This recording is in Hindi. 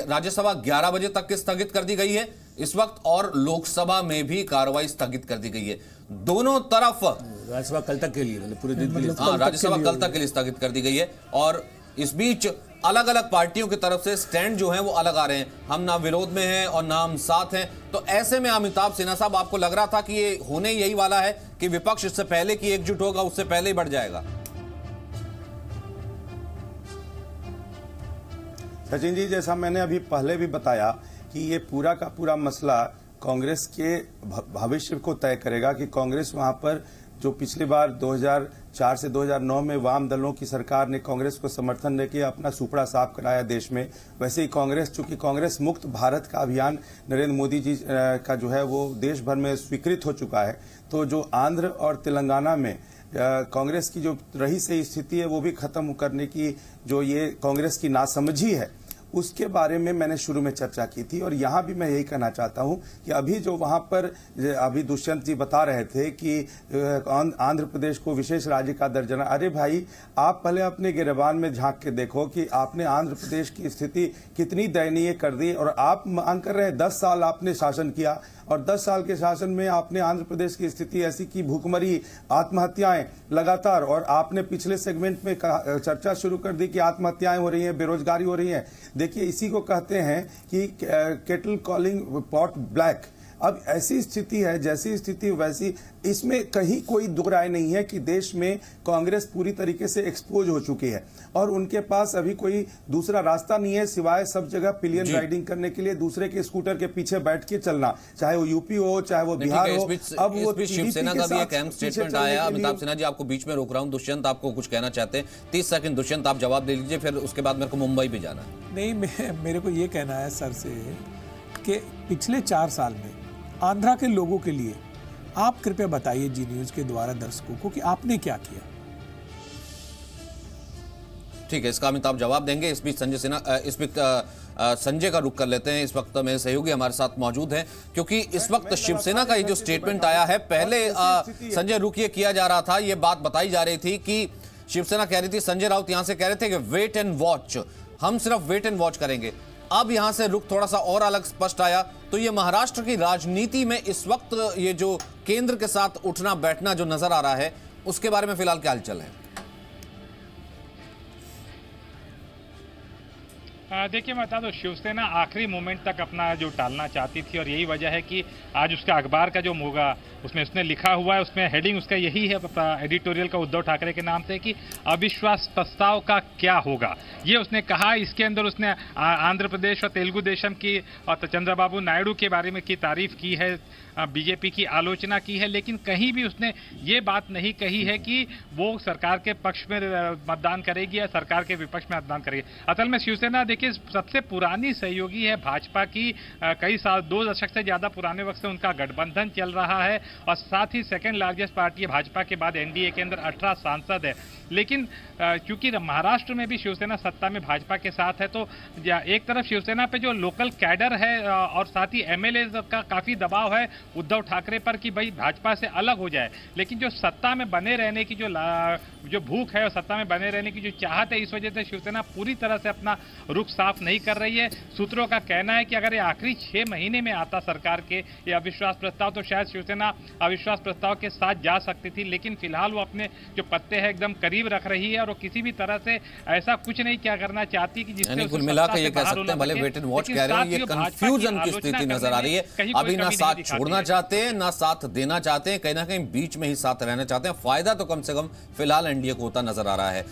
राज्यसभा 11 बजे तक की स्थगित कर दी गई है इस वक्त, और लोकसभा में भी कार्रवाई स्थगित कर दी गई है। दोनों तरफ राज्यसभा कल तक के लिए, मतलब पूरे दिन के लिए, राज्यसभा कल तक के लिए स्थगित कर दी गई है। और इस बीच अलग अलग पार्टियों की तरफ से स्टैंड जो है वो अलग आ रहे हैं। हम ना विरोध में हैं और ना हम साथ हैं। तो ऐसे में अमिताभ सिन्हा साहब, आपको लग रहा था कि ये होने यही वाला है कि विपक्ष इससे पहले की एकजुट होगा, उससे पहले ही बढ़ जाएगा? सचिन जी, जैसा मैंने अभी पहले भी बताया कि ये पूरा का पूरा मसला कांग्रेस के भविष्य को तय करेगा कि कांग्रेस वहां पर जो पिछली बार 2004 से 2009 में वाम दलों की सरकार ने कांग्रेस को समर्थन देके अपना सुपड़ा साफ कराया देश में, वैसे ही कांग्रेस, चूंकि कांग्रेस मुक्त भारत का अभियान नरेंद्र मोदी जी का जो है वो देश भर में स्वीकृत हो चुका है, तो जो आंध्र और तेलंगाना में कांग्रेस की जो रही सही स्थिति है वो भी खत्म करने की जो ये कांग्रेस की नासमझी है, उसके बारे में मैंने शुरू में चर्चा की थी। और यहाँ भी मैं यही कहना चाहता हूँ कि अभी जो वहाँ पर अभी दुष्यंत जी बता रहे थे कि आंध्र प्रदेश को विशेष राज्य का दर्जा, अरे भाई आप पहले अपने गिरबान में झांक के देखो कि आपने आंध्र प्रदेश की स्थिति कितनी दयनीय कर दी। और आप मांग कर रहे हैं 10 साल आपने शासन किया और 10 साल के शासन में आपने आंध्र प्रदेश की स्थिति ऐसी की भूखमरी, आत्महत्याएं लगातार, और आपने पिछले सेगमेंट में चर्चा शुरू कर दी कि आत्महत्याएं हो रही हैं, बेरोजगारी हो रही है। देखिए, इसी को कहते हैं कि केटल कॉलिंग पॉट ब्लैक। अब ऐसी स्थिति है, जैसी स्थिति वैसी, इसमें कहीं कोई दो राय नहीं है कि देश में कांग्रेस पूरी तरीके से एक्सपोज हो चुकी है और उनके पास अभी कोई दूसरा रास्ता नहीं है सिवाय सब जगह पिलियन राइडिंग करने के लिए दूसरे के स्कूटर के पीछे बैठ के चलना, चाहे वो यूपी हो चाहे वो बिहार हो। अब वो शिवसेना का भी एक अहम स्टेटमेंट आया। अमिताभ सिन्हा जी, आपको बीच में रोक रहा हूं, दुष्यंत आपको कुछ कहना चाहते हैं? 30 सेकंड दुष्यंत आप जवाब दे लीजिए, फिर उसके बाद मेरे को मुंबई भी जाना है। नहीं, मेरे को ये कहना है सर से कि पिछले 4 साल में आंध्रा के लोगों के लिए आप कृपया बताइए जी न्यूज के द्वारा दर्शकों को कि आपने क्या किया। ठीक है, इसका अमिताभ जवाब देंगे। इस बीच संजय सिन्हा, इस बीच संजय का रुख कर लेते हैं। इस वक्त मेरे सहयोगी हमारे साथ मौजूद हैं, क्योंकि इस वक्त शिवसेना का ये जो स्टेटमेंट आया है, पहले संजय रुख ये किया जा रहा था, ये बात बताई जा रही थी कि शिवसेना कह रही थी, संजय राउत यहां से कह रहे थे कि वेट एंड वॉच, हम सिर्फ वेट एंड वॉच करेंगे। अब यहां से रुख थोड़ा सा और अलग स्पष्ट आया। तो ये महाराष्ट्र की राजनीति में इस वक्त ये जो केंद्र के साथ उठना बैठना जो नजर आ रहा है, उसके बारे में फिलहाल क्या हलचल है? देखिए, मैं बता दूं, शिवसेना आखिरी मोमेंट तक अपना जो टालना चाहती थी और यही वजह है कि आज उसका अखबार का जो होगा उसमें उसने लिखा हुआ है, उसमें हेडिंग उसका यही है एडिटोरियल का, उद्धव ठाकरे के नाम से, कि अविश्वास प्रस्ताव का क्या होगा, ये उसने कहा। इसके अंदर उसने आंध्र प्रदेश और तेलुगु देशम की और चंद्रबाबू नायडू के बारे में की तारीफ की है, बीजेपी की आलोचना की है, लेकिन कहीं भी उसने ये बात नहीं कही है कि वो सरकार के पक्ष में मतदान करेगी या सरकार के विपक्ष में मतदान करेगी। असल में शिवसेना देखिए सबसे पुरानी सहयोगी है भाजपा की, कई साल 2 दशक से ज्यादा पुराने वक्त से उनका गठबंधन चल रहा है और साथ ही सेकंड लार्जेस्ट पार्टी है भाजपा के बाद। एनडीए के अंदर 18 सांसद है, लेकिन क्योंकि महाराष्ट्र में भी शिवसेना सत्ता में भाजपा के साथ है, तो एक तरफ शिवसेना पे जो लोकल कैडर है और साथ ही एमएलए का काफी दबाव है उद्धव ठाकरे पर कि भाई भाजपा से अलग हो जाए, लेकिन जो सत्ता में बने रहने की जो भूख है और सत्ता में बने रहने की जो चाहत है, इस वजह से शिवसेना पूरी तरह से अपना रुख साफ नहीं कर रही है। सूत्रों का कहना है कि अगर ये आखिरी 6 महीने में आता सरकार के ये अविश्वास प्रस्ताव, तो शायद शिवसेना अविश्वास प्रस्ताव के साथ जा सकती थी, लेकिन फिलहाल वो अपने जो पत्ते हैं एकदम करीब रख रही है और वो किसी भी तरह से ऐसा कुछ नहीं क्या करना चाहती कि जिससे कुल मिलाकर ये कह सकते हैं, भले वेट एंड वॉच कह रहे हो, ये कंफ्यूजन की स्थिति नजर आ रही है। अभी ना साथ छोड़ना चाहते हैं ना साथ देना चाहते हैं, कहीं ना कहीं बीच में ही साथ रहना चाहते हैं। फायदा तो कम से कम फिलहाल एनडीए को होता नजर आ रहा है।